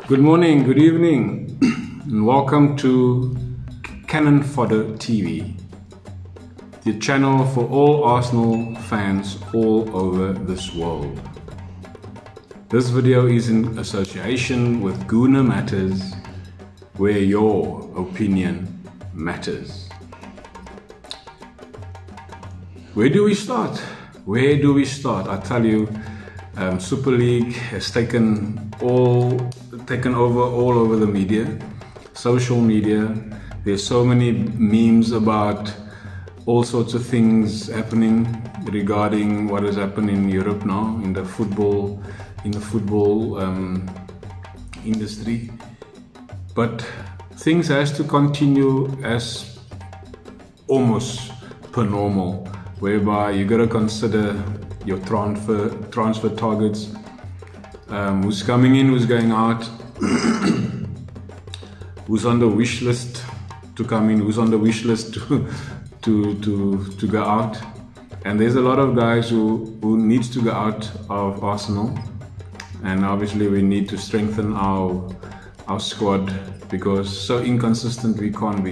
Good morning, good evening, and welcome to Cannon Fodder TV, the channel for all Arsenal fans all over this world. This video is in association with Guna Matters, where your opinion matters. Where do we start? I tell you, Super League has taken over all over the media, social media. There's so many memes about all sorts of things happening regarding what has happened in Europe now in the football industry. But things has to continue as almost per normal, whereby you got to consider your transfer targets, who's coming in, who's going out, who's on the wish list to come in, who's on the wish list to go out. And there's a lot of guys who needs to go out of Arsenal, and obviously we need to strengthen our squad, because so inconsistent we can't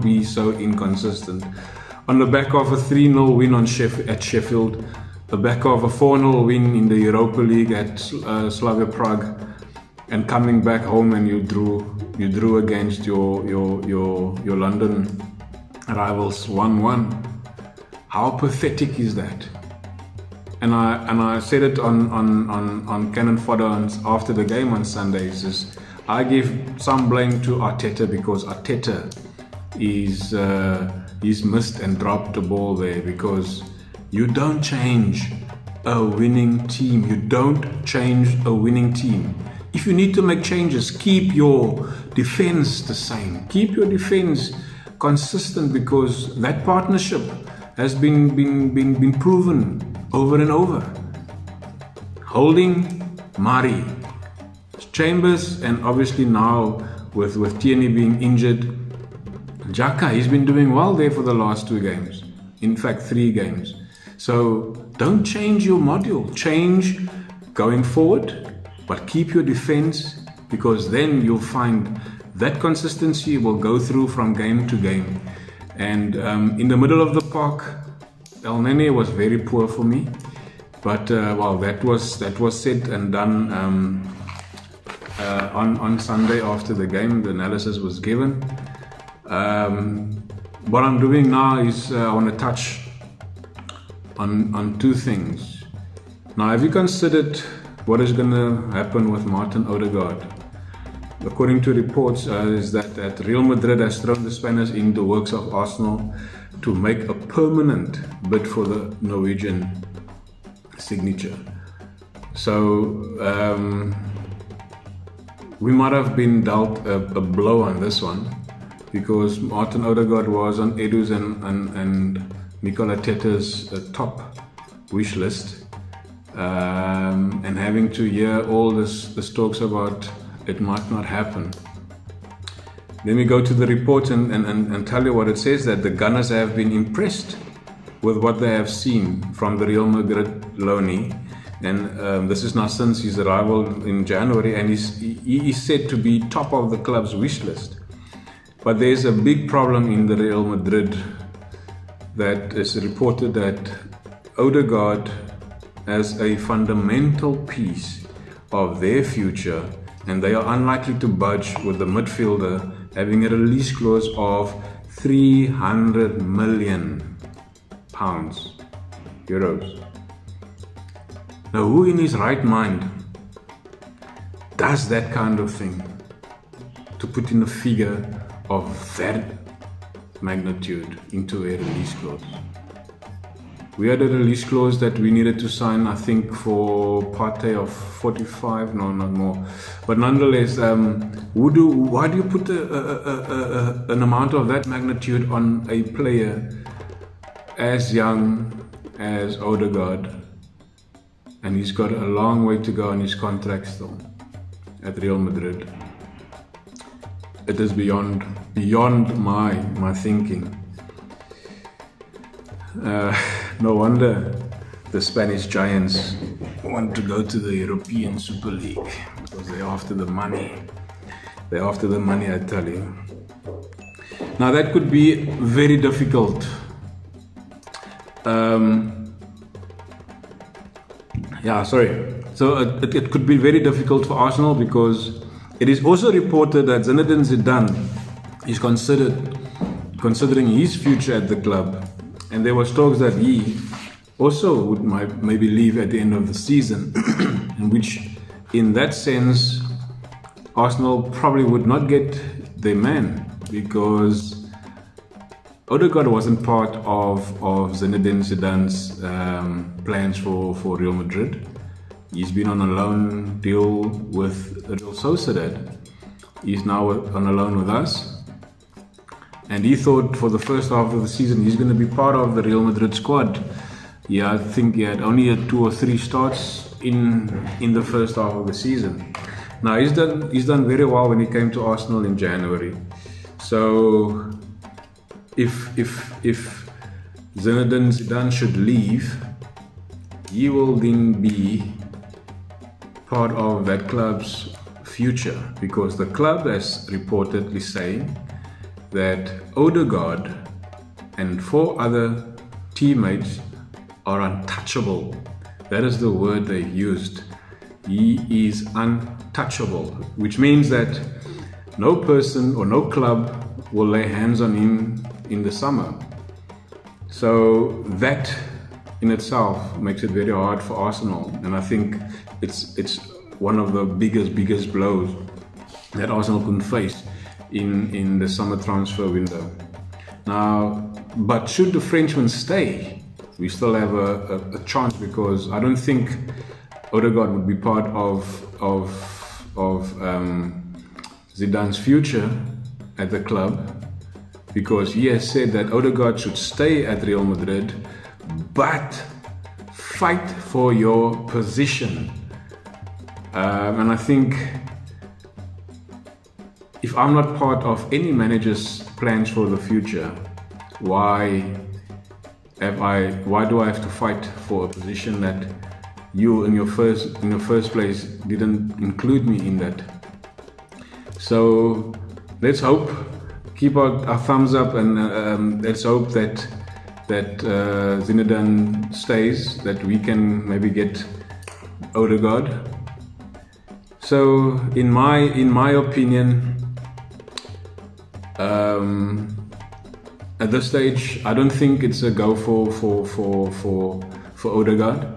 be so inconsistent. On the back of a 3-0 win at Sheffield, the back of a 4-0 win in the Europa League at Slavia Prague, and coming back home and you drew against your London rivals 1-1. How pathetic is that? And I said it on Cannon Fodder after the game on Sundays, is I give some blame to Arteta, because Arteta he's missed and dropped the ball there, because you don't change a winning team. If you need to make changes, keep your defense the same. Keep your defense consistent, because that partnership has been proven over and over. Holding Mari, Chambers, and obviously now with Tierney being injured, Xhaka, he's been doing well there for the last 2 games. In fact, 3 games. So don't change your module. Change going forward, but keep your defense, because then you'll find that consistency will go through from game to game. And in the middle of the park, El Nene was very poor for me. But that was said and done on Sunday after the game. The analysis was given. What I'm doing now is I want to touch on 2 things. Now, have you considered what is going to happen with Martin Odegaard? According to reports, is that Real Madrid has thrown the Spaniards in the works of Arsenal to make a permanent bid for the Norwegian signature. So we might have been dealt a blow on this one, because Martin Odegaard was on Edu's and Mikel Arteta's top wish list, and having to hear all this talks about it might not happen. Let me go to the report and tell you what it says, that the Gunners have been impressed with what they have seen from the Real Madrid loanee, and this is now since his arrival in January, and he is said to be top of the club's wish list. But there's a big problem in the Real Madrid, that is reported that Odegaard as a fundamental piece of their future, and they are unlikely to budge with the midfielder having a release clause of 300 million euros. Now, who in his right mind does that kind of thing, to put in a figure of that magnitude into a release clause? We had a release clause that we needed to sign, I think, for Partey of 45, no, not more. But nonetheless, why do you put an amount of that magnitude on a player as young as Odegaard? And he's got a long way to go on his contract still at Real Madrid. It is beyond my thinking. No wonder the Spanish giants want to go to the European Super League because they're after the money. They're after the money, I tell you. Now that could be very difficult. So it could be very difficult for Arsenal because it is also reported that Zinedine Zidane is considering his future at the club, and there was talks that he also would maybe leave at the end of the season, in which, in that sense, Arsenal probably would not get their man because Odegaard wasn't part of Zinedine Zidane's plans for Real Madrid. He's been on a loan deal with Real Sociedad. He's now on a loan with us. And he thought for the first half of the season he's going to be part of the Real Madrid squad. Yeah, I think he had only 2 or 3 starts in the first half of the season. Now he's done very well when he came to Arsenal in January. So if Zinedine Zidane should leave, he will then be part of that club's future, because the club is reportedly saying that Odegaard and 4 other teammates are untouchable. That is the word they used. He is untouchable, which means that no person or no club will lay hands on him in the summer. So that in itself makes it very hard for Arsenal, and I think it's one of the biggest blows that Arsenal can face in the summer transfer window. Now, but should the Frenchman stay, we still have a chance, because I don't think Odegaard would be part of Zidane's future at the club, because he has said that Odegaard should stay at Real Madrid, but fight for your position. And I think if I'm not part of any manager's plans for the future, why do I have to fight for a position that you in your first place didn't include me in that? So let's hope, keep our thumbs up, and let's hope that Zinedine stays, that we can maybe get Odegaard. So in my opinion, at this stage, I don't think it's a go for Odegaard.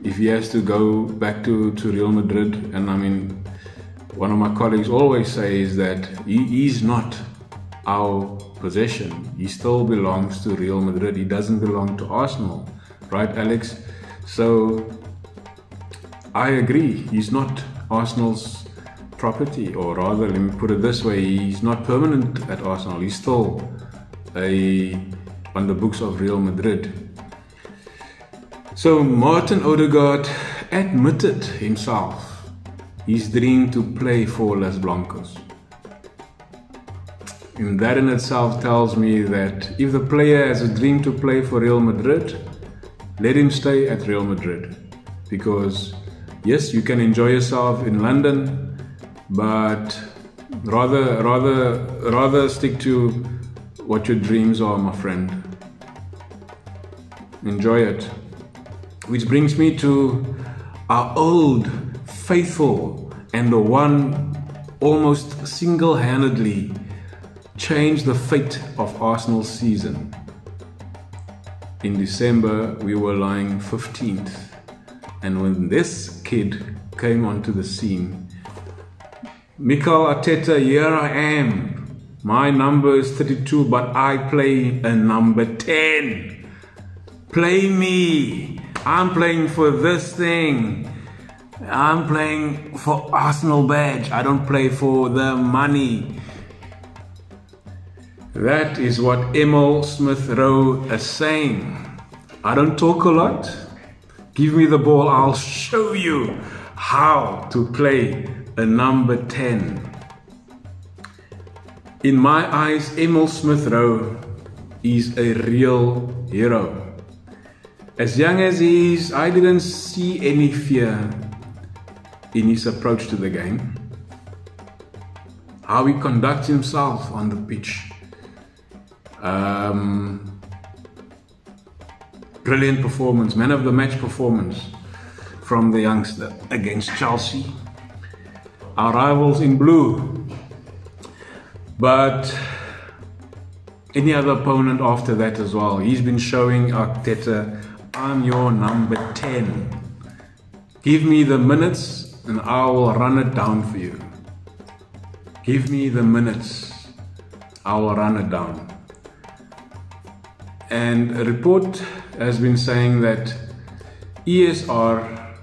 If he has to go back to Real Madrid, and I mean, one of my colleagues always says that he is not our possession. He still belongs to Real Madrid. He doesn't belong to Arsenal, right, Alex? So I agree. He's not Arsenal's property, or rather, let me put it this way: he's not permanent at Arsenal. He's still on the books of Real Madrid. So Martin Odegaard admitted himself his dream to play for Los Blancos. And that in itself tells me that if the player has a dream to play for Real Madrid, let him stay at Real Madrid. Because yes, you can enjoy yourself in London, but rather stick to what your dreams are, my friend. Enjoy it. Which brings me to our old faithful, and the one almost single-handedly changed the fate of Arsenal's season. In December, we were lying 15th, and when this kid came onto the scene, Mikel Arteta, here I am. My number is 32, but I play a number 10. Play me. I'm playing for this thing. I'm playing for Arsenal badge. I don't play for the money. That is what Emile Rowe is saying. I don't talk a lot. Give me the ball. I'll show you how to play a number 10. In my eyes, Emile Rowe is a real hero. As young as he is, I didn't see any fear in his approach to the game. How he conducts himself on the pitch. Brilliant performance, man of the match performance from the youngster against Chelsea, our rivals in blue. But any other opponent after that as well, he's been showing Arteta, I'm your number 10. Give me the minutes and I will run it down for you. Give me the minutes, I will run it down. And a report has been saying that ESR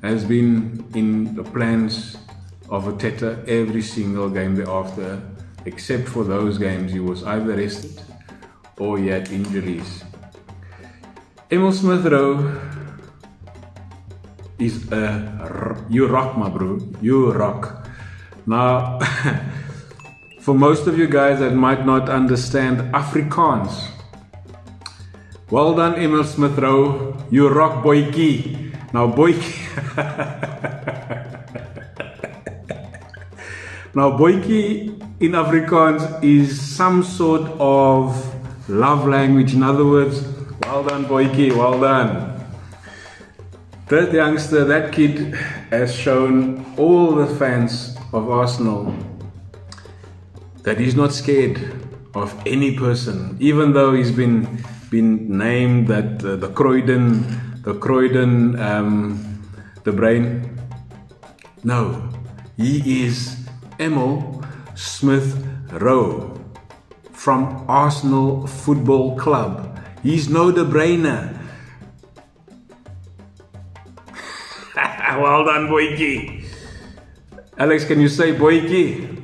has been in the plans of Arteta every single game thereafter, except for those games he was either rested or he had injuries. Emile Smith-Rowe is you rock, my bro, you rock. Now, for most of you guys that might not understand Afrikaans, well done, Emile Smith-Rowe. You rock, boykie. Now, boykie. Now, boykie in Afrikaans is some sort of love language. In other words, well done, boykie. Well done. That youngster, that kid, has shown all the fans of Arsenal that he's not scared of any person, even though he's been named that the Croydon, the brain. No, he is Emile Smith-Rowe from Arsenal Football Club. He's no de-brainer. Well done, boykie. Alex, can you say boykie?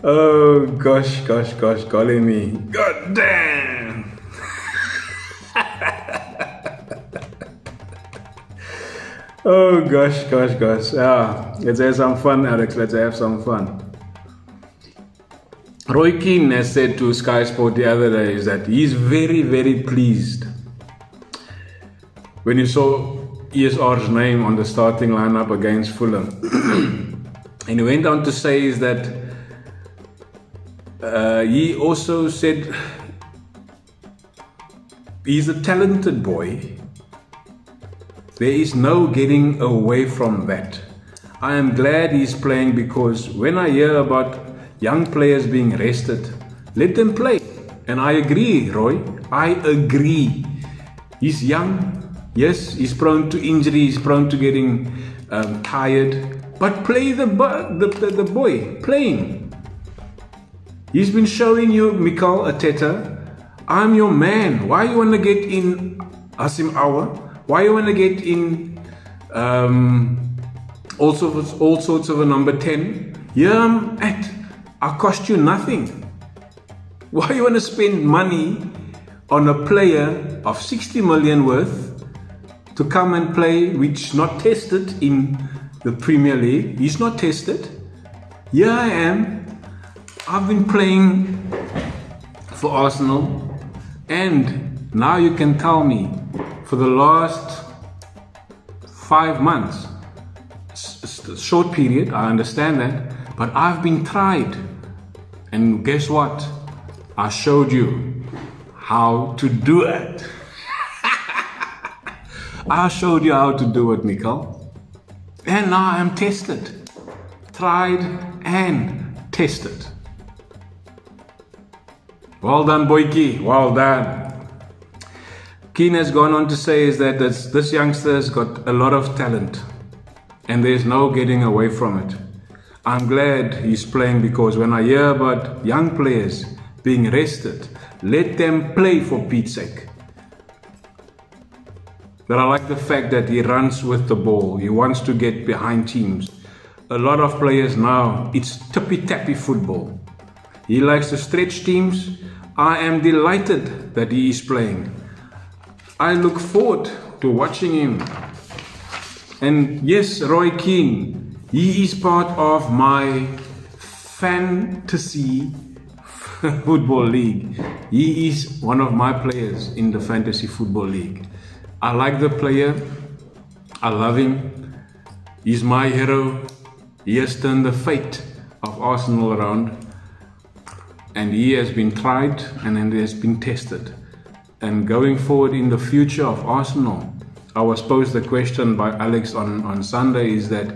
Oh gosh, golly me. God damn. Oh gosh. Yeah, let's have some fun, Alex. Let's have some fun. Roy Keane has said to Sky Sport the other day is that he's very, very pleased when he saw ESR's name on the starting lineup against Fulham. And he went on to say is that he also said he's a talented boy. There is no getting away from that. I am glad he's playing, because when I hear about young players being rested, let them play. And I agree, Roy. I agree. He's young. Yes, he's prone to injury. He's prone to getting tired. But play the boy. Play him. He's been showing you, Mikel Arteta, I'm your man. Why you want to get in Asim Aouar? Why you want to get in all sorts of a number 10? Yeah, I cost you nothing. Why you want to spend money on a player of 60 million worth to come and play, which not tested in the Premier League? He's not tested. Here I am. I've been playing for Arsenal, and now you can tell me for the last 5 months, short period, I understand that, but I've been tried, and guess what? I showed you how to do it. I showed you how to do it, Mikel, and now I'm tested, tried and tested. Well done, boykie. Well done. Keane has gone on to say is that this youngster's got a lot of talent and there's no getting away from it. I'm glad he's playing, because when I hear about young players being rested, let them play for Pete's sake. But I like the fact that he runs with the ball. He wants to get behind teams. A lot of players now, it's tippy-tappy football. He likes to stretch teams. I am delighted that he is playing. I look forward to watching him. And yes, Roy Keane, he is part of my fantasy Football League. He is one of my players in the Fantasy Football League. I like the player. I love him. He's my hero. He has turned the fate of Arsenal around. And he has been tried and he has been tested. And going forward in the future of Arsenal, I was posed the question by Alex on Sunday is that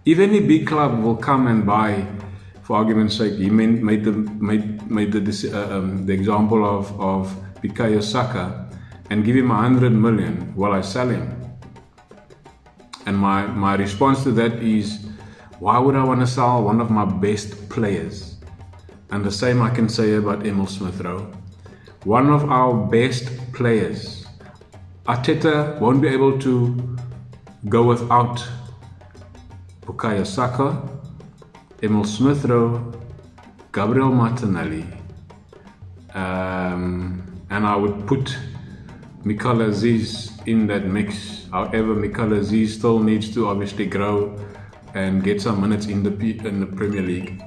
if any big club will come and buy, for argument's sake, he made the example of Bukayo Saka and give him 100 million, will I sell him? And my response to that is, why would I want to sell one of my best players? And the same I can say about Emile Smith-Rowe. One of our best players. Arteta won't be able to go without Bukayo Saka, Emile Smith-Rowe, Gabriel Martinelli, and I would put Mikel Aziz in that mix. However, Mikel Aziz still needs to obviously grow and get some minutes in the Premier League.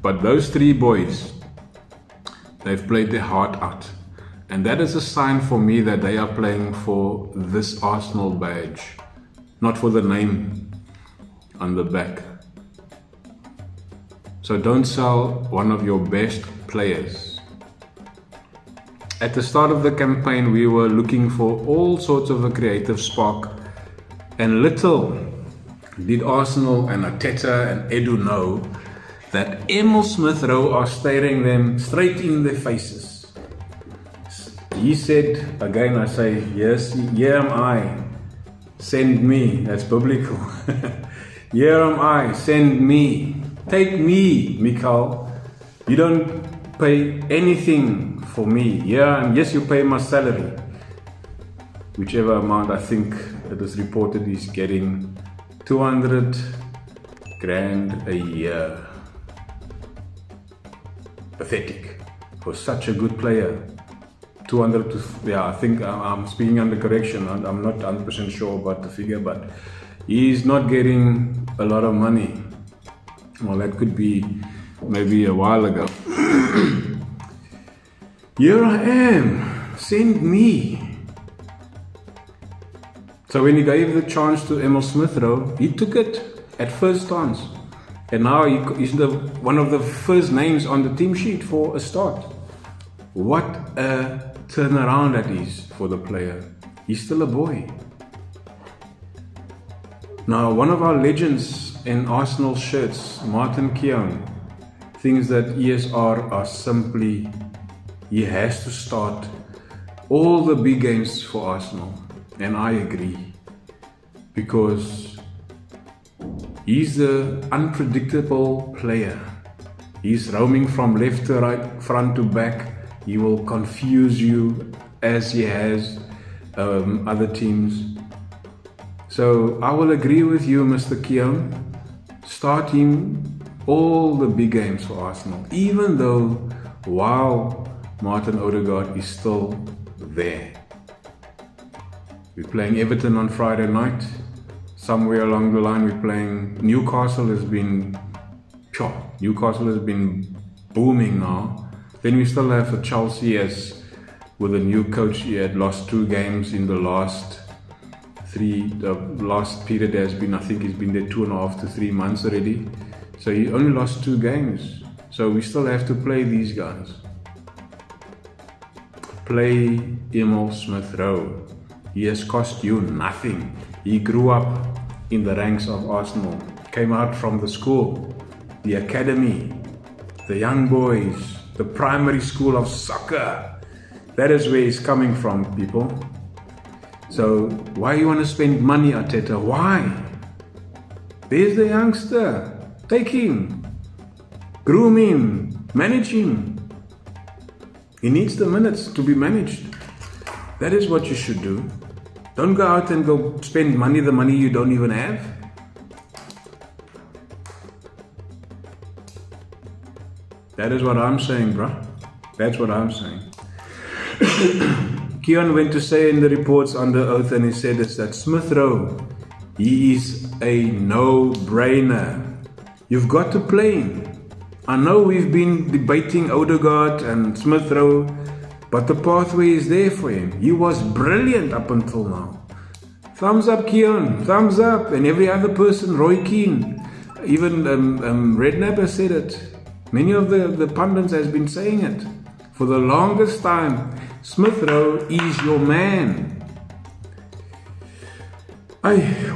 But those three boys, they've played their heart out. And that is a sign for me that they are playing for this Arsenal badge, not for the name on the back. So don't sell one of your best players. At the start of the campaign, we were looking for all sorts of a creative spark, and little did Arsenal and Arteta and Edu know that Emile Smith-Rowe are staring them straight in their faces. He said, again I say, yes, here am I, send me. That's biblical. Here am I, send me. Take me, Mikel. You don't pay anything for me. Yeah, and yes, you pay my salary. Whichever amount, I think it is reported he's getting 200 grand a year. Pathetic for such a good player. 200 to, yeah, I think I'm speaking under correction. I'm not 100% sure about the figure, but he's not getting a lot of money. Well, that could be maybe a while ago. Here I am, send me. So when he gave the chance to Emile Smith-Rowe, he took it at first chance. And now he's one of the first names on the team sheet for a start. What a turnaround that is for the player. He's still a boy. Now, one of our legends in Arsenal shirts, Martin Keown, thinks that ESR are simply, he has to start all the big games for Arsenal. And I agree. Because he's an unpredictable player. He's roaming from left to right, front to back. He will confuse you as he has other teams. So I will agree with you, Mr. Keown. Start him all the big games for Arsenal. Even though, wow, Martin Odegaard is still there. We're playing Everton on Friday night. Somewhere along the line we're playing Newcastle has been booming now. Then we still have a Chelsea as with a new coach. He had lost 2 games in the last period has been, I think he's been there 2.5 to 3 months already. So he only lost 2 games. So we still have to play these guys. Play Emile Smith-Rowe. He has cost you nothing. He grew up in the ranks of Arsenal. Came out from the school, the academy, the young boys, the primary school of soccer. That is where he's coming from, people. So why you want to spend money, Arteta? Why? There's the youngster. Take him. Groom him. Manage him. He needs the minutes to be managed. That is what you should do. Don't go out and go spend money, the money you don't even have. That is what I'm saying, bruh. That's what I'm saying. Keown went to say in the reports under oath, and he said it's that Smith-Rowe, he is a no-brainer. You've got to play him. I know we've been debating Odegaard and Smith Rowe, but the pathway is there for him. He was brilliant up until now. Thumbs up, Keon. Thumbs up. And every other person, Roy Keane. Even Redknapp has said it. Many of the pundits has been saying it. For the longest time, Smith Rowe is your man.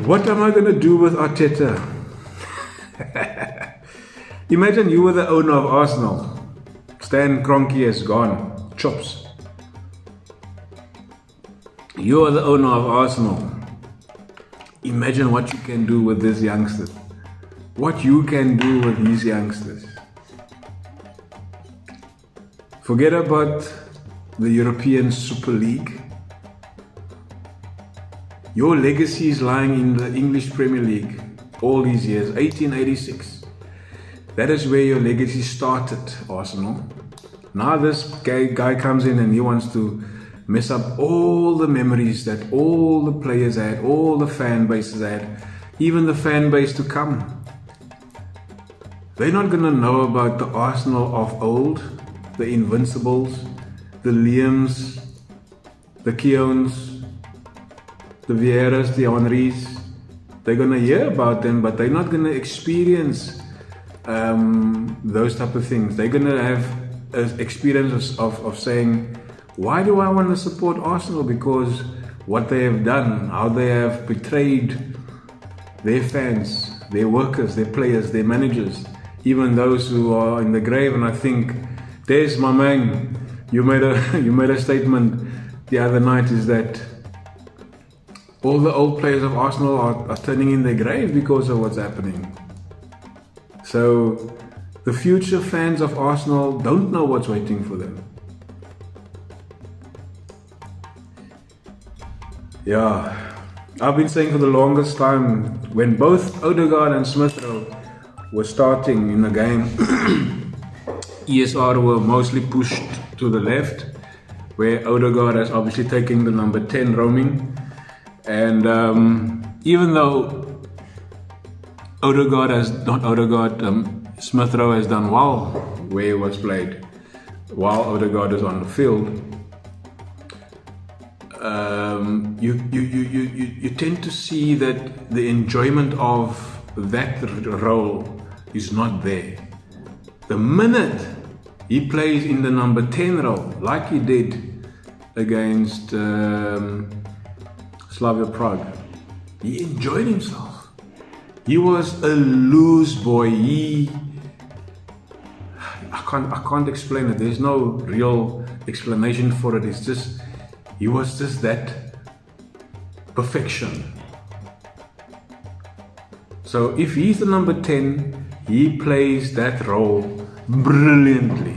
What am I going to do with Arteta? Imagine you were the owner of Arsenal. Stan Kroenke is gone. Chops. You are the owner of Arsenal. Imagine what you can do with this youngster. What you can do with these youngsters. Forget about the European Super League. Your legacy is lying in the English Premier League all these years, 1886. That is where your legacy started, Arsenal. Now this guy comes in and he wants to mess up all the memories that all the players had, all the fan bases had, even the fan base to come. They're not going to know about the Arsenal of old, the Invincibles, the Liams, the Keons, the Vieiras, the Henrys. They're going to hear about them, but they're not going to experience those type of things. They're going to have an experience of saying, why do I want to support Arsenal? Because what they have done, how they have betrayed their fans, their workers, their players, their managers, even those who are in the grave. And I think, there's my man, you made a statement the other night, is that all the old players of Arsenal are turning in their grave because of what's happening. So the future fans of Arsenal don't know what's waiting for them. Yeah, I've been saying for the longest time, when both Odegaard and Smith Rowe were starting in the game, ESR were mostly pushed to the left, where Odegaard has obviously taken the number 10 roaming. And even though Smith Rowe has done well where he was played, while Odegaard is on the field, you tend to see that the enjoyment of that role is not there. The minute he plays in the number 10 role, like he did against Slavia Prague, he enjoyed himself. He was a loose boy. I can't explain it. There's no real explanation for it. It's just, he was just that perfection. So if he's the number 10, he plays that role brilliantly.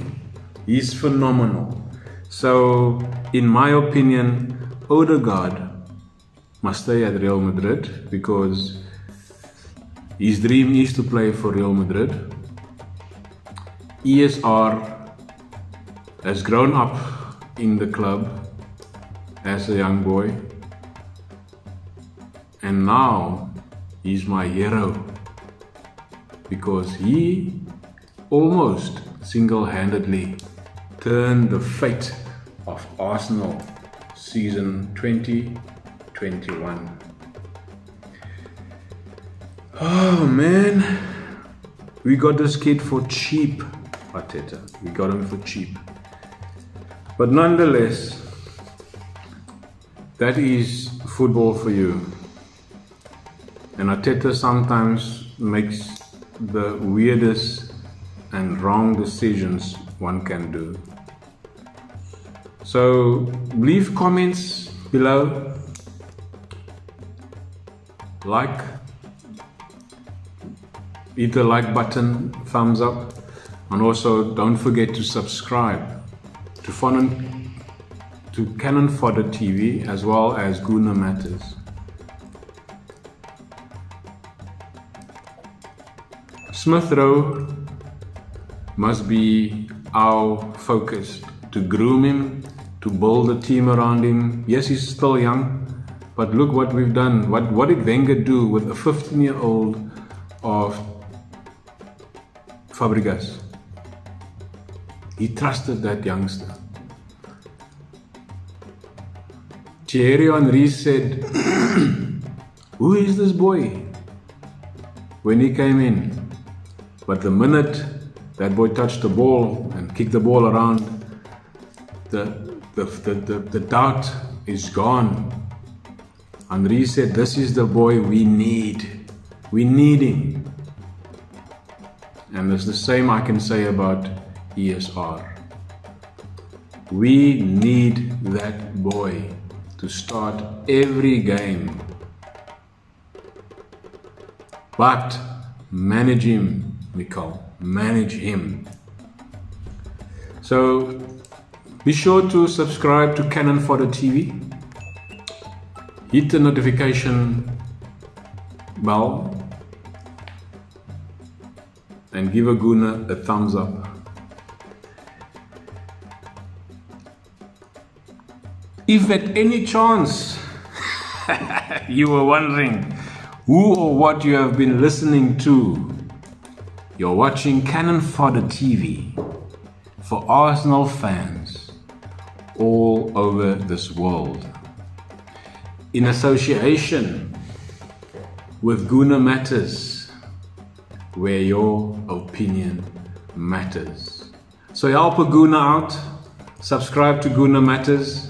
He's phenomenal. So in my opinion, Odegaard must stay at Real Madrid, because his dream is to play for Real Madrid. ESR has grown up in the club as a young boy, and now he's my hero, because he almost single-handedly turned the fate of Arsenal season 2021. Oh man, we got this kid for cheap, Arteta. We got him for cheap. But nonetheless, that is football for you. And Arteta sometimes makes the weirdest and wrong decisions one can do. So leave comments below. Hit the like button, thumbs up, and also don't forget to subscribe to Cannon Fodder TV as well as Guna Matters. Smith Rowe must be our focus, to groom him, to build a team around him. Yes, he's still young, but look what we've done. What did Wenger do with a 15-year-old of Fabregas? He trusted that youngster. Thierry Henry said, who is this boy? When he came in. But the minute that boy touched the ball and kicked the ball around, the doubt is gone. Henry said, this is the boy we need. We need him. And it's the same I can say about ESR. We need that boy to start every game. But manage him, Mikkel. Manage him. So be sure to subscribe to Cannon Fodder TV. Hit the notification bell and give Aguna a thumbs up. If at any chance you were wondering who or what you have been listening to, you're watching Cannon Fodder TV for Arsenal fans all over this world, in association with Guna Matters, where your opinion matters. So help a Guna out, subscribe to Guna Matters,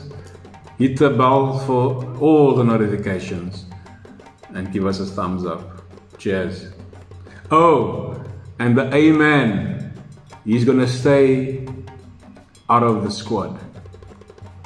hit the bell for all the notifications, and give us a thumbs up. Cheers. Oh, and the A-man, he's gonna stay out of the squad.